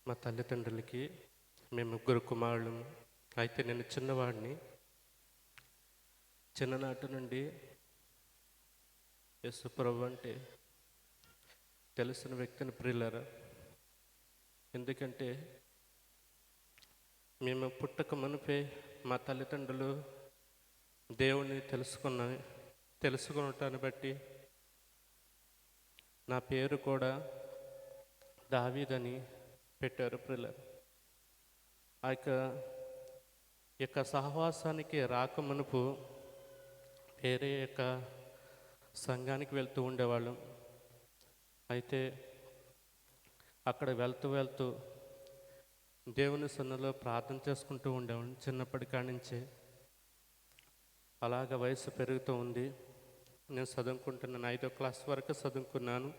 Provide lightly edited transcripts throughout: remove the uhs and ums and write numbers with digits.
మా తల్లిదండ్రులకి మేము ముగ్గురు కుమారులము. అయితే నేను చిన్నవాడిని. చిన్ననాటి నుండి యేసు ప్రభు అంటే తెలిసిన వ్యక్తిని ప్రియులారా. ఎందుకంటే మేము పుట్టక మునిపే మా తల్లిదండ్రులు దేవుణ్ణి తెలుసుకునటాన్ని బట్టి నా పేరు కూడా దావీదని పెట్టారు ప్రియులారా. ఆ యొక్క సహవాసానికి రాకమునుపు వేరే యొక్క సంఘానికి వెళ్తూ ఉండేవాళ్ళం. అయితే అక్కడ వెళ్తూ దేవుని సన్నిధిలో ప్రార్థన చేసుకుంటూ ఉండేవాడిని చిన్నప్పటి కాడి నుంచే. అలాగ వయసు పెరుగుతూ ఉంది. నేను చదువుకుంటున్నాను. 5వ క్లాస్ వరకు చదువుకున్నాను.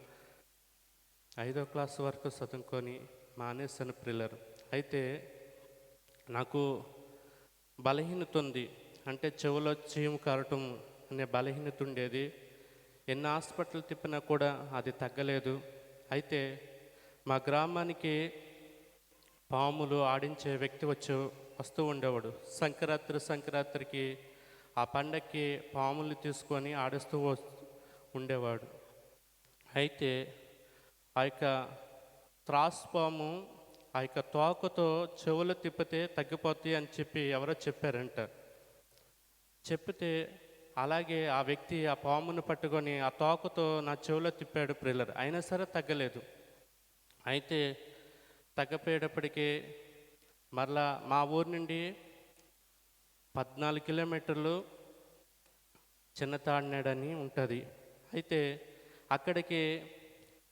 5వ క్లాస్ వరకు చదువుకొని మానేశాను ప్రియులారా. అయితే నాకు బలహీనత ఉంది. అంటే చెవులో చీము కారటం అనే బలహీనత ఉండేది. ఎన్ని హాస్పిటల్ తిప్పినా కూడా అది తగ్గలేదు. అయితే మా గ్రామానికి పాములు ఆడించే వ్యక్తి వస్తూ ఉండేవాడు. సంక్రాంతికి ఆ పండక్కి పాములు తీసుకొని ఆడిస్తూ ఉండేవాడు. అయితే ఆ యొక్క త్రాసుపాము ఆ యొక్క తోకతో చెవులు తిప్పితే తగ్గిపోతాయి అని చెప్పి ఎవరో చెప్పారంట. చెప్పితే అలాగే ఆ వ్యక్తి ఆ పామును పట్టుకొని ఆ తోకతో నా చెవులో తిప్పాడు ప్రియులారా. అయినా సరే తగ్గలేదు. అయితే తగ్గపోయేటప్పటికీ మరలా మా ఊరి నుండి 14 కిలోమీటర్లు చిన్నతాడినాడని ఉంటుంది. అయితే అక్కడికి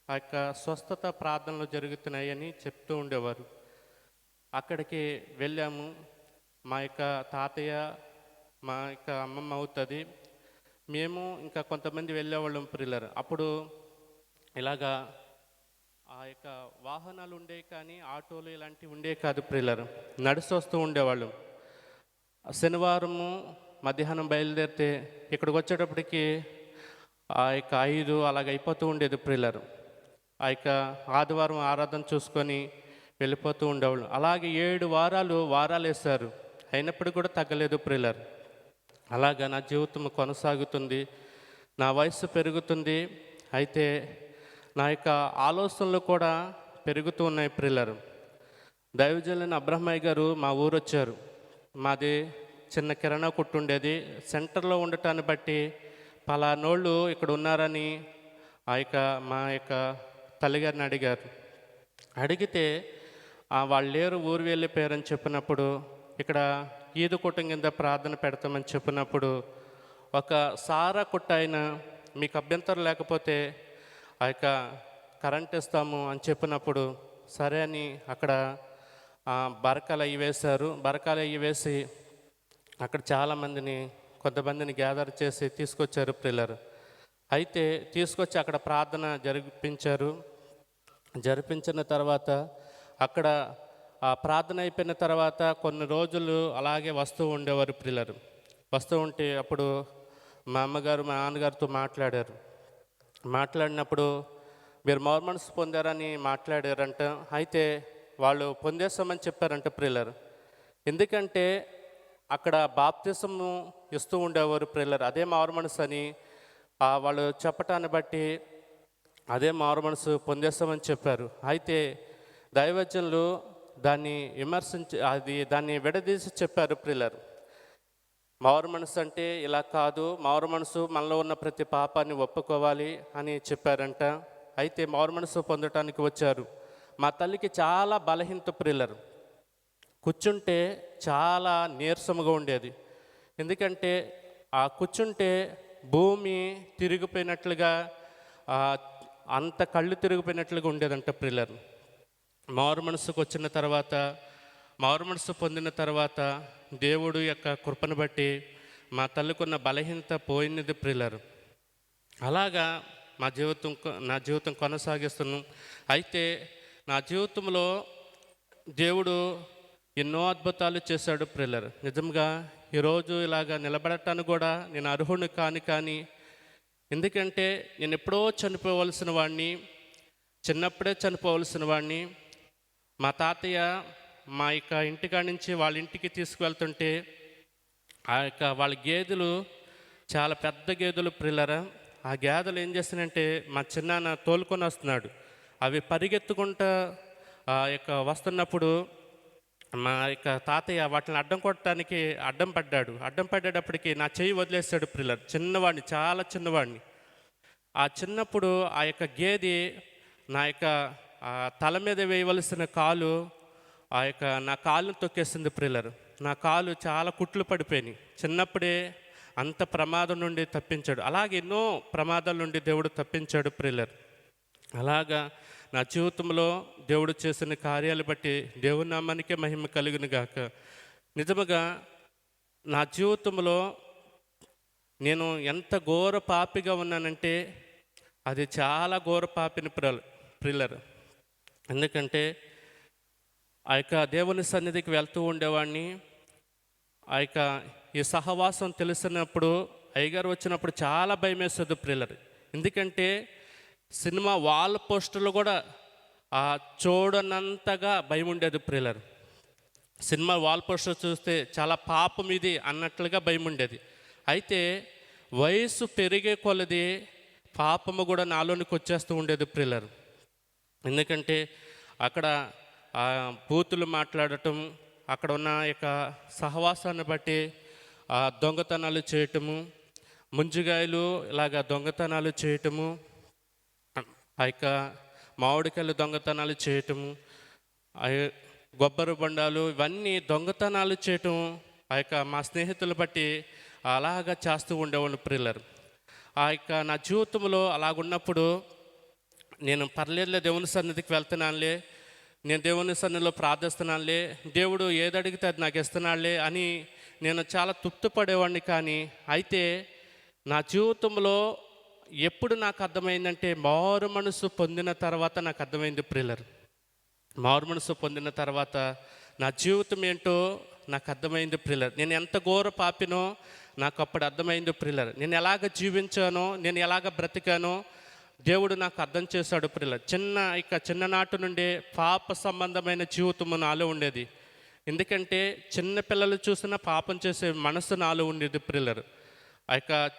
ఆ యొక్క స్వస్థత ప్రార్థనలు జరుగుతున్నాయని చెప్తూ ఉండేవారు. అక్కడికి వెళ్ళాము. మా యొక్క తాతయ్య, మా యొక్క అమ్మమ్మ అవుతుంది, మేము ఇంకా కొంతమంది వెళ్ళేవాళ్ళం ప్రియులారా. అప్పుడు ఇలాగా ఆ యొక్క వాహనాలు ఉండేవి కానీ ఆటోలు ఇలాంటివి ఉండేవి కాదు ప్రియులారా. నడిచి వస్తూ ఉండేవాళ్ళం. శనివారము మధ్యాహ్నం బయలుదేరితే ఇక్కడికి వచ్చేటప్పటికి ఆ యొక్క 5 అలాగ అయిపోతూ ఉండేది ప్రియులారా. ఆ యొక్క ఆదివారం ఆరాధన చూసుకొని వెళ్ళిపోతూ ఉండేవాళ్ళు. అలాగే 7 వారాలు వేశారు. అయినప్పటికీ కూడా తగ్గలేదు ప్రియులారా. అలాగా నా జీవితం కొనసాగుతుంది. నా వయసు పెరుగుతుంది. అయితే నా యొక్క ఆలోచనలు కూడా పెరుగుతూ ఉన్నాయి ప్రియులారా. దైవజనులైన అబ్రహ్మయ్య గారు మా ఊరు వచ్చారు. మాది చిన్న కిరాణా కొట్టు ఉండేది. సెంటర్లో ఉండటాన్ని బట్టి పలానోళ్ళు ఇక్కడ ఉన్నారని మా యొక్క తల్లిగారిని అడిగారు. అడిగితే వాళ్ళు లేరు, ఊరు వెళ్ళిపోయారని చెప్పినప్పుడు ఇక్కడ ఈదు కుట్టం కింద ప్రార్థన పెడతామని చెప్పినప్పుడు ఒక సారా కుట్ట అయినా మీకు అభ్యంతరం లేకపోతే ఆ యొక్క కరెంట్ ఇస్తాము అని చెప్పినప్పుడు సరే అని అక్కడ బరకాలు అవి వేశారు. బరకాలు అవి వేసి అక్కడ చాలామందిని కొంతమందిని గ్యాదర్ చేసి తీసుకొచ్చారు ప్రియులారా. అయితే తీసుకొచ్చి అక్కడ ప్రార్థన జరిపించిన తర్వాత అక్కడ ఆ ప్రార్థన అయిపోయిన తర్వాత కొన్ని రోజులు అలాగే వస్తూ ఉండేవారు ప్రియులారా. వస్తూ ఉంటే అప్పుడు మా అమ్మగారు మా నాన్నగారితో మాట్లాడినప్పుడు మీరు మారుమనసు పొందారని మాట్లాడారంట. అయితే వాళ్ళు పొందేస్తామని చెప్పారంట ప్రియులారా. ఎందుకంటే అక్కడ బాప్తిసము ఇస్తూ ఉండేవారు ప్రియులారా. అదే మారుమనసు అని వాళ్ళు చెప్పటాన్ని బట్టి అదే మారుమనసు పొందేస్తామని చెప్పారు. అయితే దైవజనులు దాన్ని విడదీసి చెప్పారు ప్రియులారా. మారుమనసు అంటే ఇలా కాదు, మారుమనసు మనలో ఉన్న ప్రతి పాపాన్ని ఒప్పుకోవాలి అని చెప్పారంట. అయితే మారుమనసు పొందటానికి వచ్చారు. మా తల్లికి చాలా బలహీనత ప్రియులారా. కూర్చుంటే చాలా నీరసముగా ఉండేది. ఎందుకంటే ఆ కూర్చుంటే భూమి తిరిగిపోయినట్లుగా అంత కళ్ళు తిరిగిపోయినట్లుగా ఉండేదంట ప్రియులారా. మారుమనసు పొందిన తర్వాత దేవుడు యొక్క కృపను బట్టి మా తల్లికున్న బలహీనత పోయినది ప్రియులారా. అలాగా నా జీవితం కొనసాగిస్తున్నాను. అయితే నా జీవితంలో దేవుడు ఎన్నో అద్భుతాలు చేశాడు ప్రియులారా. నిజంగా ఈరోజు ఇలాగా నిలబడటానికి కూడా నేను అర్హుని కానీ ఎందుకంటే నేను ఎప్పుడో చనిపోవలసిన వాడిని, చిన్నప్పుడే చనిపోవలసిన వాడిని. మా తాతయ్య మా ఇంటికాడ నుంచి వాళ్ళ ఇంటికి తీసుకువెళ్తుంటే వాళ్ళ గేదెలు చాలా పెద్ద గేదెలు ప్రిల్లరా. ఆ గేదెలు ఏం చేస్తానంటే మా చిన్నాన్న తోలుకొని వస్తున్నాడు. అవి పరిగెత్తుకుంటా వస్తున్నప్పుడు మా తాతయ్య వాటిని అడ్డం కొట్టడానికి అడ్డం పడ్డేటప్పటికి నా చెయ్యి వదిలేస్తాడు ప్రిల్లర్. చిన్నవాడిని, చాలా చిన్నవాడిని. ఆ చిన్నప్పుడు గేది నా తల మీద వేయవలసిన కాలు నా కాలును తొక్కేస్తుంది ప్రిల్లర్. నా కాలు చాలా కుట్లు పడిపోయినాయి. చిన్నప్పుడే అంత ప్రమాదం నుండి తప్పించాడు. అలాగే ఎన్నో ప్రమాదాల నుండి దేవుడు తప్పించాడు ప్రిల్లర్. అలాగా నా జీవితంలో దేవుడు చేసిన కార్యాలు బట్టి దేవుని నామానికే మహిమ కలుగును గాక. నిజముగా నా జీవితంలో నేను ఎంత ఘోర పాపిగా ఉన్నానంటే అది చాలా ఘోర పాపిని ప్రిల్లర్. ఎందుకంటే దేవుని సన్నిధికి వెళ్తూ ఉండేవాడిని. ఈ సహవాసం తెలిసినప్పుడు అయ్యగారు వచ్చినప్పుడు చాలా భయం వేస్తుంది ప్రిల్లర్. ఎందుకంటే సినిమా వాల్ పోస్టర్లు కూడా చూడనంతగా భయం ఉండేది ప్రిల్లర్. సినిమా వాల్ పోస్టర్ చూస్తే చాలా పాపం ఇది అన్నట్లుగా భయం ఉండేది. అయితే వయసు పెరిగే కొలది పాపము కూడా నాలోనికి వచ్చేస్తూ ఉండేది ప్రిల్లర్. ఎందుకంటే అక్కడ బూతులు మాట్లాడటం, అక్కడ ఉన్న సహవాసాన్ని బట్టి దొంగతనాలు చేయటము, ముంజిగాయలు ఇలాగా దొంగతనాలు చేయటము, మామిడికాయలు దొంగతనాలు చేయటము, కొబ్బరి బొండాలు ఇవన్నీ దొంగతనాలు చేయటం మా స్నేహితులు బట్టి అలాగా చేస్తూ ఉండేవాళ్ళు ప్రిల్లర్. నా జీవితంలో అలాగున్నప్పుడు నేను పర్లేదులే, దేవుని సన్నిధికి వెళ్తున్నానులే, నేను దేవుని సన్నిధిలో ప్రార్థిస్తున్నానులే, దేవుడు ఏది అడిగితే అది నాకు ఇస్తున్నాడులే అని నేను చాలా తృప్తిపడేవాడిని. కానీ అయితే నా జీవితంలో ఎప్పుడు నాకు అర్థమైందంటే మారు మనసు పొందిన తర్వాత నాకు అర్థమైంది ప్రిల్లర్. మారు మనసు పొందిన తర్వాత నా జీవితం ఏంటో నాకు అర్థమైంది ప్రిల్లర్. నేను ఎంత ఘోర పాపినో నాకు అప్పుడు అర్థమైంది ప్రిల్లర్. నేను ఎలాగ జీవించానో, నేను ఎలాగ బ్రతికానో దేవుడు నాకు అర్థం చేశాడు ప్రిల్లర్. చిన్ననాటి నుండే పాప సంబంధమైన జీవితము నాలో ఉండేది. ఎందుకంటే చిన్న పిల్లలు చూసినా పాపం చేసే మనసు నాలో ఉండేది ప్రిల్లర్.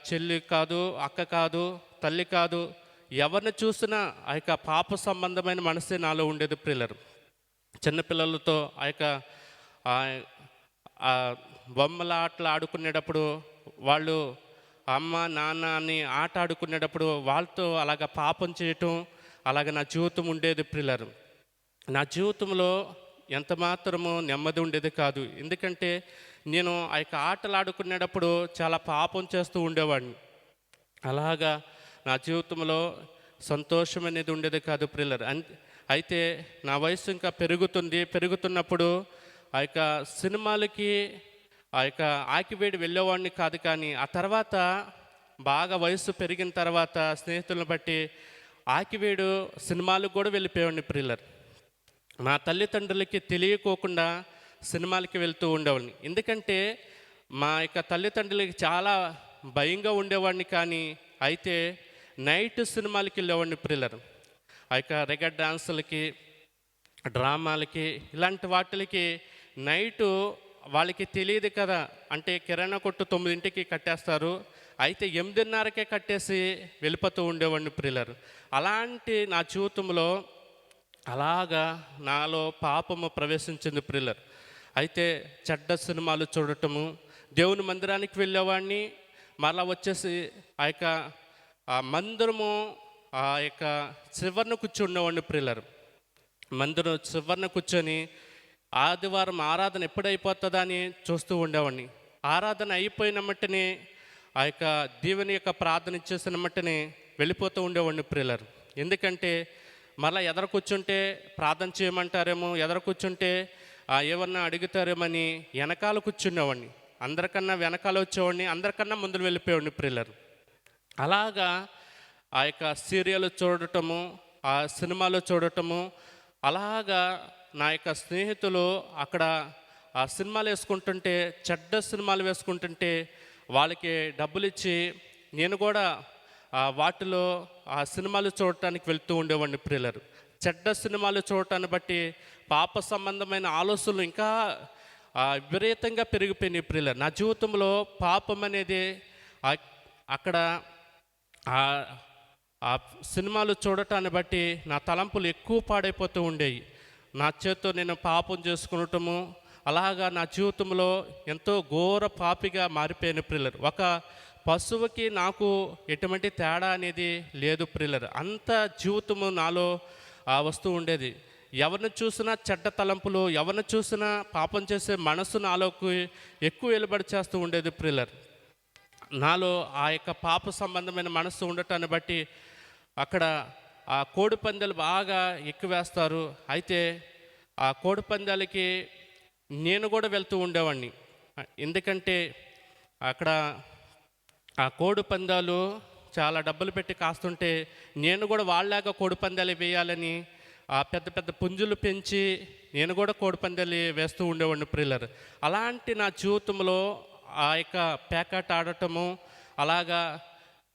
చెల్లి కాదు, అక్క కాదు, తల్లి కాదు, ఎవరిని చూసినా పాప సంబంధమైన మనసే నాలో ఉండేది ప్రిల్లర్. చిన్నపిల్లలతో బొమ్మల ఆటలు ఆడుకునేటప్పుడు, వాళ్ళు అమ్మ నాన్న అని ఆట ఆడుకునేటప్పుడు వాళ్ళతో అలాగ పాపం చేయటం, అలాగ నా జీవితం ఉండేది ప్రిల్లర్. నా జీవితంలో ఎంత మాత్రము నెమ్మది ఉండేది కాదు. ఎందుకంటే నేను ఆటలు ఆడుకునేటప్పుడు చాలా పాపం చేస్తూ ఉండేవాడిని. అలాగా నా జీవితంలో సంతోషం అనేది ఉండేది కాదు ప్రిల్లర్. అయితే నా వయసు ఇంకా పెరుగుతున్నప్పుడు సినిమాలకి ఆకివేడి వెళ్ళేవాడిని కాదు. కానీ ఆ తర్వాత బాగా వయసు పెరిగిన తర్వాత స్నేహితులను బట్టి ఆకివేడు సినిమాలకు కూడా వెళ్ళిపోయేవాడిని ప్రిల్లర్. మా తల్లిదండ్రులకి తెలియకోకుండా సినిమాలకి వెళ్తూ ఉండేవాడిని. ఎందుకంటే మా తల్లిదండ్రులకి చాలా భయంగా ఉండేవాడిని. కానీ అయితే నైట్ సినిమాలకి వెళ్ళేవాడిని ప్రిల్లర్. రెగ డాన్సులకి, డ్రామాలకి, ఇలాంటి వాటికి నైటు వాళ్ళకి తెలియదు కదా. అంటే కిరాణా కొట్టు 9ంటికి కట్టేస్తారు, అయితే 8:30కే కట్టేసి వెళ్ళిపోతూ ఉండేవాడిని ప్రిల్లర్. అలాంటి నా జీవితంలో అలాగా నాలో పాపము ప్రవేశించింది ప్రిల్లర్. అయితే చెడ్డ సినిమాలు చూడటము, దేవుని మందిరానికి వెళ్ళేవాడిని, మరలా వచ్చేసి మందిరము చివరిన కూర్చుండేవాడిని ప్రిల్లర్. మందిరం చివరిన కూర్చొని ఆదివారం ఆరాధన ఎప్పుడైపోతుందా అని చూస్తూ ఉండేవాడిని. ఆరాధన అయిపోయిన మట్టునే దేవుని ప్రార్థన ఇచ్చేసిన మట్టునే వెళ్ళిపోతూ ఉండేవాడిని ప్రిల్లర్. ఎందుకంటే మళ్ళీ ఎదర కూర్చుంటే ప్రార్థన చేయమంటారేమో, ఎదర కూర్చుంటే ఏమన్నా అడుగుతారేమని వెనకాల కూర్చునేవాడిని. అందరికన్నా వెనకాల వచ్చేవాడిని, అందరికన్నా ముందు వెళ్ళిపోయేవాడిని ప్రిల్లర్. అలాగా సీరియల్ చూడటము, సినిమాలు చూడటము, అలాగా నా స్నేహితులు అక్కడ సినిమాలు వేసుకుంటుంటే, చెడ్డ సినిమాలు వేసుకుంటుంటే వాళ్ళకి డబ్బులు ఇచ్చి నేను కూడా వాటిలో సినిమాలు చూడటానికి వెళ్తూ ఉండేవాడిని ప్రిల్లర్. చెడ్డ సినిమాలు చూడటాన్ని బట్టి పాప సంబంధమైన ఆలోచనలు ఇంకా విపరీతంగా పెరిగిపోయినాయి ప్రియులారా. నా జీవితంలో పాపం అనేది అక్కడ ఆ ఆ సినిమాలు చూడటాన్ని బట్టి నా తలంపులు ఎక్కువ పాడైపోతూ ఉండేవి. నా చేత్తో నేను పాపం చేసుకునటము, అలాగా నా జీవితంలో ఎంతో ఘోర పాపిగా మారిపోయిన ప్రియులారా. ఒక పశువుకి నాకు ఎటువంటి తేడా అనేది లేదు ప్రియులారా. అంత జీవితము నాలో వస్తూ ఉండేది. ఎవరిని చూసినా చెడ్డ తలంపులు, ఎవరిని చూసినా పాపం చేసే మనసు నాలోకి ఎక్కువ వెలుబడి చేస్తూ ఉండేది ప్రియులారా. నాలో ఆ యొక్క పాప సంబంధమైన మనస్సు ఉండటాన్ని బట్టి అక్కడ ఆ కోడి పందాలు బాగా ఎక్కువ వేస్తారు. అయితే ఆ కోడి పందాలకి నేను కూడా వెళ్తూ ఉండేవాడిని. ఎందుకంటే అక్కడ ఆ కోడి పందాలు చాలా డబ్బులు పెట్టి కాస్తుంటే నేను కూడా వాళ్ళలాగా కోడి పందాలు వేయాలని ఆ పెద్ద పెద్ద పుంజులు పెంచి నేను కూడా కోడి పందాలు వేస్తూ ఉండేవాడిని ప్రియులారా. అలాంటి నా జీవితంలో ఆ యొక్క పేకాట ఆడటము, అలాగా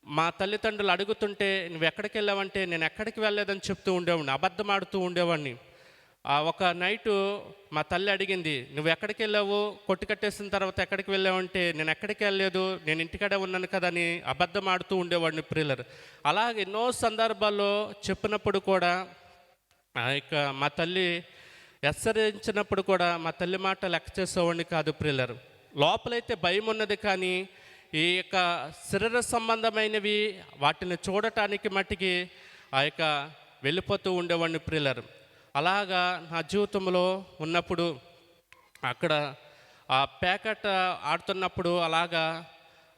మా తల్లిదండ్రులు అడుగుతుంటే నువ్వు ఎక్కడికి వెళ్ళావంటే నేను ఎక్కడికి వెళ్ళలేదని చెప్తూ ఉండేవాడిని, అబద్ధం ఆడుతూ ఉండేవాడిని. ఒక నైటు మా తల్లి అడిగింది, నువ్వు ఎక్కడికి వెళ్ళావు, కొట్టు కట్టేసిన తర్వాత ఎక్కడికి వెళ్ళావంటే నేను ఎక్కడికి వెళ్ళలేదు, నేను ఇంటికాడే ఉన్నాను కదా అని అబద్ధం ఆడుతూ ఉండేవాడిని ప్రియులారా. అలాగే ఎన్నో సందర్భాల్లో చెప్పినప్పుడు కూడా ఆ యొక్క మా తల్లి హెచ్చరించినప్పుడు కూడా మా తల్లి మాట లెక్క చేసేవాడిని కాదు ప్రియులారా. లోపలైతే భయం ఉన్నది, కానీ ఈ యొక్క శరీర సంబంధమైనవి వాటిని చూడటానికి మట్టికి ఆ యొక్క వెళ్ళిపోతూ ఉండేవాడిని ప్రియులారా. అలాగా నా జీవితంలో ఉన్నప్పుడు అక్కడ ఆ పేకాట ఆడుతున్నప్పుడు అలాగా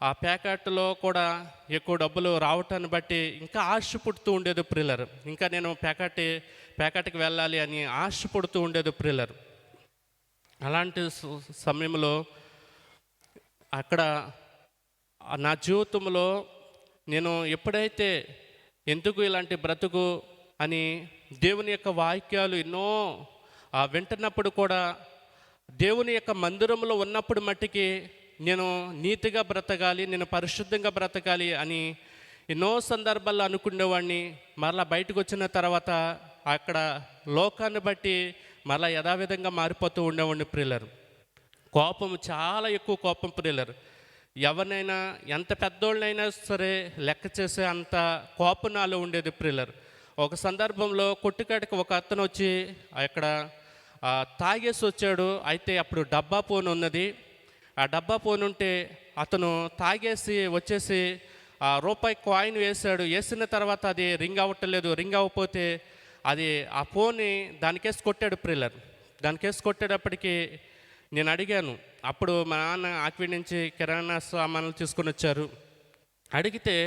ఆ పేకాటలో కూడా ఎక్కువ డబ్బులు రావటాన్ని బట్టి ఇంకా ఆశ పుడుతూ ఉండేది ప్రియులారా. ఇంకా నేను పేకాటకి వెళ్ళాలి అని ఆశ పుడుతూ ఉండేది ప్రియులారా. అలాంటి సమయంలో అక్కడ నా జీవితంలో నేను ఎప్పుడైతే ఎందుకు ఇలాంటి బ్రతుకు అని దేవుని యొక్క వాక్యాలు ఎన్నో వింటున్నప్పుడు కూడా దేవుని యొక్క మందిరంలో ఉన్నప్పుడు మట్టికి నేను నీతిగా బ్రతకాలి, నేను పరిశుద్ధంగా బ్రతకాలి అని ఎన్నో సందర్భాల్లో అనుకునేవాడిని. మరలా బయటకు వచ్చిన తర్వాత అక్కడ లోకాన్ని బట్టి మరలా యథావిధంగా మారిపోతూ ఉండేవాడిని ప్రియులారు. కోపం, చాలా ఎక్కువ కోపం ప్రియులారు. ఎవరినైనా ఎంత పెద్దోళ్ళనైనా సరే లెక్క చేసే అంత కోపం నాలో ఉండేది ప్రియులారు. ఒక సందర్భంలో కొట్టుకాడికి ఒక అతను వచ్చి అక్కడ తాగేసి వచ్చాడు. అయితే అప్పుడు డబ్బా ఫోన్ ఉన్నది. ఆ డబ్బా ఫోన్ ఉంటే అతను తాగేసి వచ్చేసి రూపాయి కాయిన్ వేశాడు. వేసిన తర్వాత అది రింగ్ అవ్వట్లేదు. రింగ్ అవ్వకపోతే అది ఆ ఫోన్ని దానికేసి కొట్టాడు ప్రియులారు. దానికేసి కొట్టేటప్పటికి నేను అడిగాను. అప్పుడు మా నాన్న ఆక్వి నుంచి కిరాణా సామాన్లు తీసుకొని వచ్చారు. అడిగితే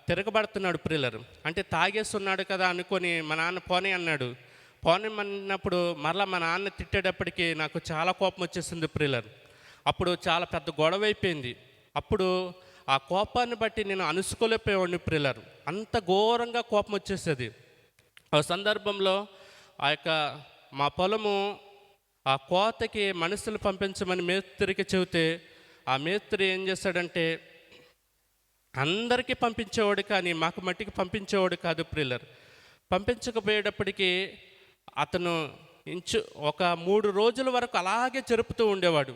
తిరగబడుతున్నాడు ప్రియులారు. అంటే తాగేస్తున్నాడు కదా అనుకొని మా నాన్న పోనీ అన్నాడు. పోనీ అన్నప్పుడు మరలా మా నాన్న తిట్టేటప్పటికి నాకు చాలా కోపం వచ్చేసింది ప్రియులారు. అప్పుడు చాలా పెద్ద గొడవ అయిపోయింది. అప్పుడు ఆ కోపాన్ని బట్టి నేను అనుసుకోలేకపోయేవాడిని ప్రియులారు. అంత ఘోరంగా కోపం వచ్చేసేది. ఆ సందర్భంలో ఆ యొక్క మా పొలము ఆ కోతకి మనుషులు పంపించమని మేస్త్రికి చెబితే ఆ మేస్త్రి ఏం చేశాడంటే అందరికీ పంపించేవాడు, కానీ మాకు మట్టికి పంపించేవాడు కాదు ప్రియులారు. పంపించకపోయేటప్పటికీ అతను ఒక 3 రోజుల వరకు అలాగే జరుపుతూ ఉండేవాడు.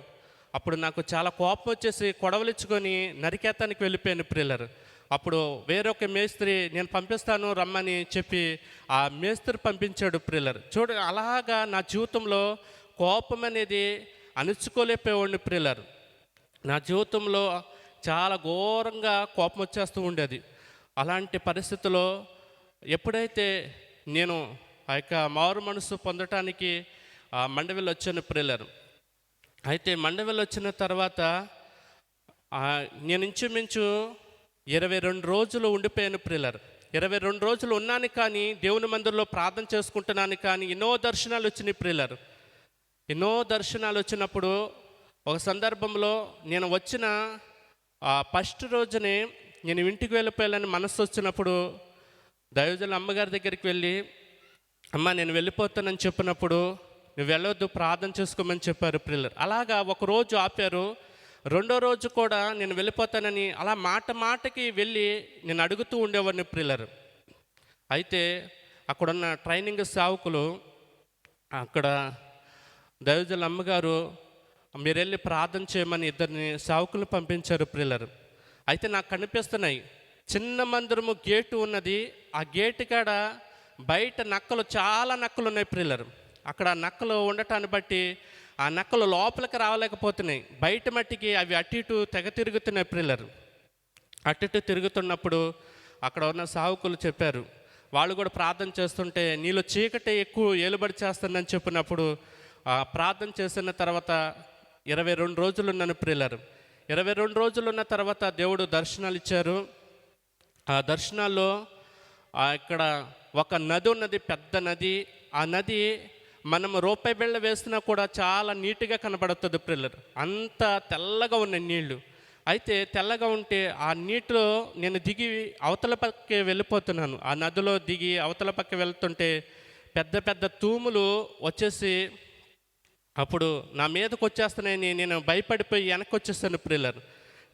అప్పుడు నాకు చాలా కోపం వచ్చేసి కొడవలిచ్చుకొని నరికేతానికి వెళ్ళిపోయాను ప్రియులారు. అప్పుడు వేరొక మేస్త్రి నేను పంపిస్తాను రమ్మని చెప్పి ఆ మేస్త్రి పంపించాడు ప్రియులారు. అలాగా నా జీవితంలో కోపం అనేది అణుచుకోలేకపోయేవాడిని ప్రియులారు. నా జీవితంలో చాలా ఘోరంగా కోపం వచ్చేస్తూ ఉండేది. అలాంటి పరిస్థితుల్లో ఎప్పుడైతే నేను ఆ యొక్క మారు మనసు పొందటానికి మండవెల్లి వచ్చాను ప్రియులారు. అయితే మండవెల్లి వచ్చిన తర్వాత నేను ఇంచుమించు 22 రోజులు ఉండిపోయాను ప్రియులారు. 22 రోజులు ఉన్నాను, కానీ దేవుని మందిరంలో ప్రార్థన చేసుకుంటున్నాను, కానీ ఎన్నో దర్శనాలు వచ్చినాయి ప్రియులారు. ఎన్నో దర్శనాలు వచ్చినప్పుడు ఒక సందర్భంలో నేను వచ్చిన ఫస్ట్ రోజునే నేను ఇంటికి వెళ్ళిపోయాలని మనసు వచ్చినప్పుడు దైవజనుల అమ్మగారి దగ్గరికి వెళ్ళి, అమ్మ నేను వెళ్ళిపోతానని చెప్పినప్పుడు నువ్వు వెళ్ళొద్దు, ప్రార్థన చేసుకోమని చెప్పారు ప్రియులారు. అలాగా ఒకరోజు ఆపారు. రెండో రోజు కూడా నేను వెళ్ళిపోతానని అలా మాట మాటకి వెళ్ళి నేను అడుగుతూ ఉండేవాడిని ప్రియులారు. అయితే అక్కడున్న ట్రైనింగ్ సేవకులు అక్కడ దైవజనుల అమ్మగారు మీరు వెళ్ళి ప్రార్థన చేయమని ఇద్దరిని సేవకులు పంపించారు ప్రియులారు. అయితే నాకు కనిపిస్తున్నాయి చిన్న మందిరము గేటు ఉన్నది. ఆ గేటు కాడ బయట నక్కలు, చాలా నక్కలు ఉన్నాయి ప్రియులారు. అక్కడ నక్కలు ఉండటాన్ని బట్టి ఆ నక్కలు లోపలికి రావలేకపోతున్నాయి. బయట మట్టికి అవి అటు ఇటు తెగ తిరుగుతున్నాయి ప్రియులారు. అటు ఇటు తిరుగుతున్నప్పుడు అక్కడ ఉన్న సేవకులు చెప్పారు, వాళ్ళు కూడా ప్రార్థన చేస్తుంటే నీలో చీకటి ఎక్కువ ఏలుబడి చేస్తుందని చెప్పినప్పుడు ప్రార్థన చేసిన తర్వాత 22 రోజులు ఉన్నాను ప్రియులారు. 22 రోజులు ఉన్న తర్వాత దేవుడు దర్శనాలు ఇచ్చారు. ఆ దర్శనాల్లో ఇక్కడ ఒక నది ఉన్నది, పెద్ద నది. ఆ నది మనం రూపాయి బిళ్ళ వేసినా కూడా చాలా నీట్గా కనబడుతుంది ప్రియులారు. అంత తెల్లగా ఉన్నాయి నీళ్లు. అయితే తెల్లగా ఉంటే ఆ నీటిలో నేను దిగి అవతల పక్కకి వెళ్ళిపోతున్నాను. ఆ నదిలో దిగి అవతల పక్క వెళ్తుంటే పెద్ద పెద్ద తూములు వచ్చేసి అప్పుడు నా మీదకి వచ్చేస్తున్నాయని నేను భయపడిపోయి వెనక్కి వచ్చేస్తాను ప్రియులారు.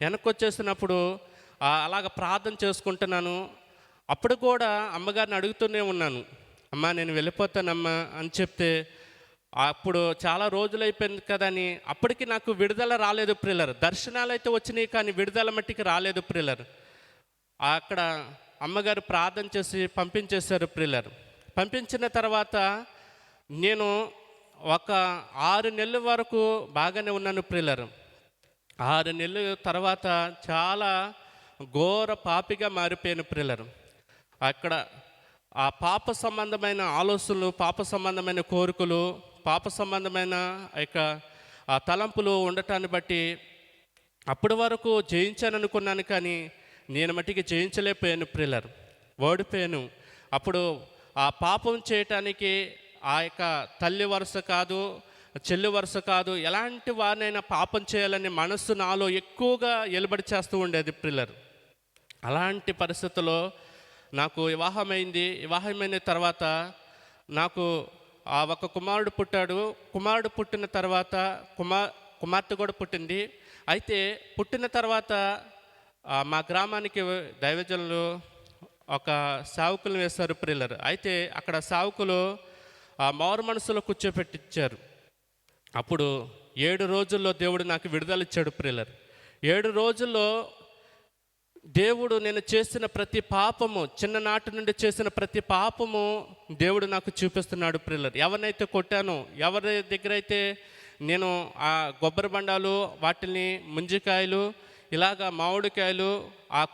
వెనక్కి వచ్చేసినప్పుడు అలాగ ప్రార్థన చేసుకుంటున్నాను. అప్పుడు కూడా అమ్మగారిని అడుగుతూనే ఉన్నాను, అమ్మా నేను వెళ్ళిపోతానమ్మా అని చెప్తే అప్పుడు చాలా రోజులు అయిపోయింది కదా అని అప్పటికి నాకు విడుదల రాలేదు ప్రియులారు. దర్శనాలు అయితే వచ్చినాయి కానీ విడుదల మట్టికి రాలేదు ప్రియులారు. అక్కడ అమ్మగారు ప్రార్థన చేసి పంపించేశారు ప్రియులారు. పంపించిన తర్వాత నేను ఒక 6 నెలల వరకు బాగానే ఉన్నాను ప్రియులారు. 6 నెలల తర్వాత చాలా ఘోర పాపిగా మారిపోయాను ప్రియులారు. అక్కడ ఆ పాప సంబంధమైన ఆలోచనలు, పాప సంబంధమైన కోరికలు, పాప సంబంధమైన ఆ తలంపులు ఉండటాన్ని బట్టి అప్పటి వరకు జయించాను అనుకున్నాను కానీ నేను మట్టికి జయించలేకపోయాను ప్రియులారు. ఓడిపోయాను. అప్పుడు ఆ పాపం చేయటానికి తల్లి వరుస కాదు, చెల్లి వరుస కాదు, ఎలాంటి వారినైనా పాపం చేయాలని మనస్సు నాలో ఎక్కువగా ఎలుబడి చేస్తూ ఉండేది ప్రియులారు. అలాంటి పరిస్థితుల్లో నాకు వివాహమైన తర్వాత నాకు ఒక కుమారుడు పుట్టాడు. కుమారుడు పుట్టిన తర్వాత కుమార్తె కూడా పుట్టింది. అయితే పుట్టిన తర్వాత మా గ్రామానికి దైవజనులు ఒక సేవకులను వేశారు ప్రియులారు. అయితే అక్కడ సేవకులు మారు మనసులో కూర్చోపెట్టించారు. అప్పుడు 7 రోజుల్లో దేవుడు నాకు విడుదల ఇచ్చాడు ప్రియులారు. 7 రోజుల్లో దేవుడు నేను చేసిన ప్రతి పాపము, చిన్ననాటి నుండి చేసిన ప్రతి పాపము దేవుడు నాకు చూపిస్తున్నాడు ప్రియులారు. ఎవరినైతే కొట్టానో, ఎవరి దగ్గర అయితే నేను ఆ కొబ్బరి బండాలు, వాటిని ముంజికాయలు, ఇలాగా మామిడికాయలు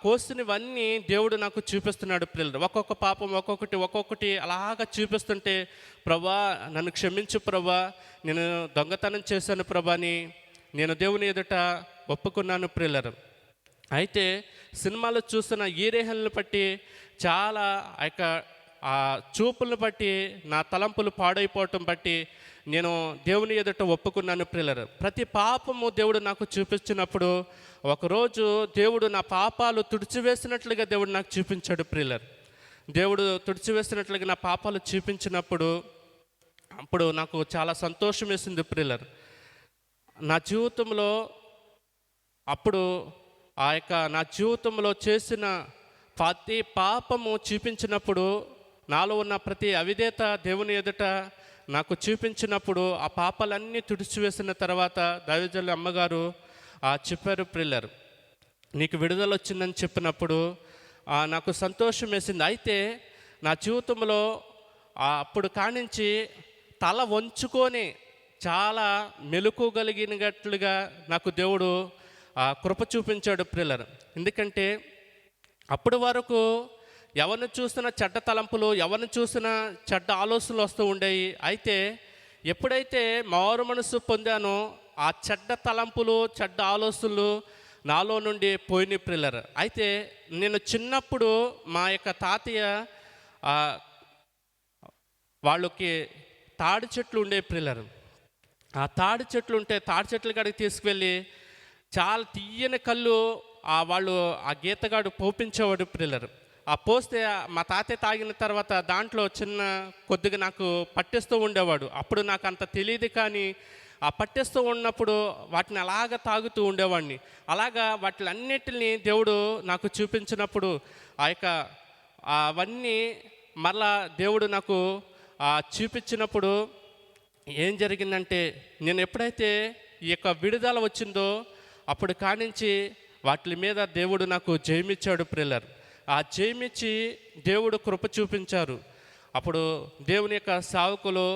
కోసినవన్నీ దేవుడు నాకు చూపిస్తున్నాడు ప్రియులారు. ఒక్కొక్క పాపం ఒక్కొక్కటి అలాగా చూపిస్తుంటే, ప్రభా నన్ను క్షమించు ప్రభా, నేను దొంగతనం చేశాను ప్రభా అని నేను దేవుని ఎదుట ఒప్పుకున్నాను ప్రియులారు. అయితే సినిమాలో చూస్తున్న హీరోయిన్లను బట్టి చాలా ఆ చూపులను బట్టి నా తలంపులు పాడైపోవటం బట్టి నేను దేవుని ఎదుట ఒప్పుకున్నాను ప్రియులారు. ప్రతి పాపము దేవుడు నాకు చూపించినప్పుడు ఒకరోజు దేవుడు నా పాపాలు తుడిచివేసినట్లుగా దేవుడు నాకు చూపించాడు ప్రియులారు. దేవుడు తుడిచివేసినట్లుగా నా పాపాలు చూపించినప్పుడు అప్పుడు నాకు చాలా సంతోషం వేసింది ప్రియులారు. నా జీవితంలో అప్పుడు నా జీవితంలో చేసిన ప్రతి పాపము చూపించినప్పుడు, నాలో ఉన్న ప్రతి అవిధేత దేవుని ఎదుట నాకు చూపించినప్పుడు ఆ పాపాలన్నీ తుడిచివేసిన తర్వాత దైవజనుల అమ్మగారు చెప్పారు ప్రియులారు, నీకు విడుదల వచ్చిందని చెప్పినప్పుడు నాకు సంతోషం వేసింది. అయితే నా జీవితంలో అప్పుడు కానించి తల వంచుకొని చాలా మెలకుగలిగినట్లుగా నాకు దేవుడు కృప చూపించాడు ప్రియులారు. ఎందుకంటే అప్పటి వరకు ఎవరిని చూసినా చెడ్డ తలంపులు, ఎవరిని చూసినా చెడ్డ ఆలోచనలు వస్తూ ఉండేవి. అయితే ఎప్పుడైతే మారు మనసు పొందానో ఆ చెడ్డ తలంపులు, చెడ్డ ఆలోచనలు నాలో నుండి పోయినాయి ప్రియులారు. అయితే నేను చిన్నప్పుడు మా యొక్క తాతయ్య వాళ్ళకి తాడి చెట్లు ఉండే ప్రియులారు. ఆ తాడి చెట్లు ఉంటే తాడి చెట్ల కాడికి తీసుకువెళ్ళి చాలా తీయని కళ్ళు వాళ్ళు ఆ గీతగాడు పోపించేవాడు ప్రియులారు. పోస్తే మా తాతయ్య తాగిన తర్వాత దాంట్లో చిన్న కొద్దిగా నాకు పట్టిస్తూ ఉండేవాడు. అప్పుడు నాకు అంత తెలియదు కానీ పట్టిస్తూ ఉన్నప్పుడు వాటిని అలాగ తాగుతూ ఉండేవాడిని. అలాగా వాటిలన్నిటిని దేవుడు నాకు చూపించినప్పుడు అవన్నీ మరలా దేవుడు నాకు చూపించినప్పుడు ఏం జరిగిందంటే, నేను ఎప్పుడైతే ఈ యొక్క విడుదల వచ్చిందో అప్పుడు కానించి వాటి మీద దేవుడు నాకు జయమిచ్చాడు ప్రియులారా. ఆ జయమిచ్చి దేవుడు కృప చూపించారు. అప్పుడు దేవుని యొక్క సేవకులు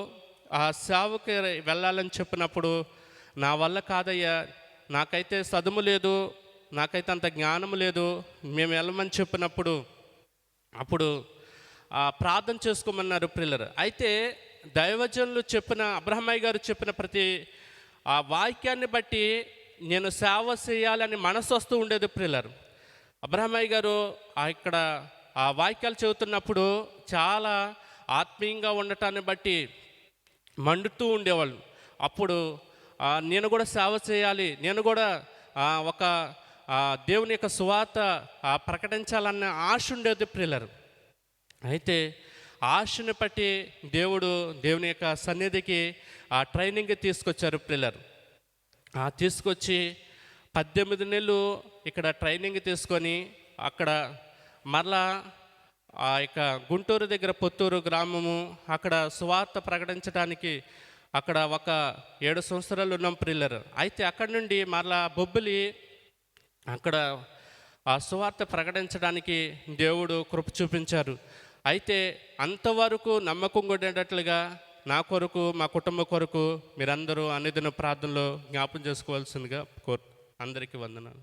ఆ సేవకి వెళ్ళాలని చెప్పినప్పుడు, నా వల్ల కాదయ్యా, నాకైతే చదువు లేదు, నాకైతే అంత జ్ఞానం లేదు, మేము వెళ్ళమని చెప్పినప్పుడు అప్పుడు ప్రార్థన చేసుకోమన్నారు ప్రియులారా. అయితే దైవజనులు చెప్పిన, అబ్రహమయ్య గారు చెప్పిన ప్రతి ఆ వాక్యాన్ని బట్టి నేను సేవ చేయాలని మనసు వస్తూ ఉండేది ప్రియులారా. అబ్రహమయ్య గారు ఇక్కడ ఆ వాక్యాలు చెబుతున్నప్పుడు చాలా ఆత్మీయంగా ఉండటాన్ని బట్టి మండుతూ ఉండేవాళ్ళు. అప్పుడు నేను కూడా సేవ చేయాలి, నేను కూడా ఒక దేవుని యొక్క సువార్త ప్రకటించాలన్న ఆశ ఉండేది ప్రియులారా. అయితే ఆశను బట్టి దేవుని యొక్క సన్నిధికి ట్రైనింగ్ తీసుకొచ్చారు ప్రియులారా. తీసుకొచ్చి 18 నెలలు ఇక్కడ ట్రైనింగ్ తీసుకొని అక్కడ మరలా ఇక గుంటూరు దగ్గర పొత్తూరు గ్రామము అక్కడ సువార్త ప్రకటించడానికి అక్కడ ఒక 7 సంవత్సరాలు ఉన్నాం ప్రియులారా. అయితే అక్కడి నుండి మరలా బొబ్బిలి అక్కడ ఆ సువార్త ప్రకటించడానికి దేవుడు కృప చూపించారు. అయితే అంతవరకు నమ్మకం ఉండేటట్లుగా నా కొరకు, మా కుటుంబం కొరకు మీరందరూ అనుదిన ప్రార్థనలో జ్ఞాపం చేసుకోవాల్సిందిగా అందరికీ వందనాలు.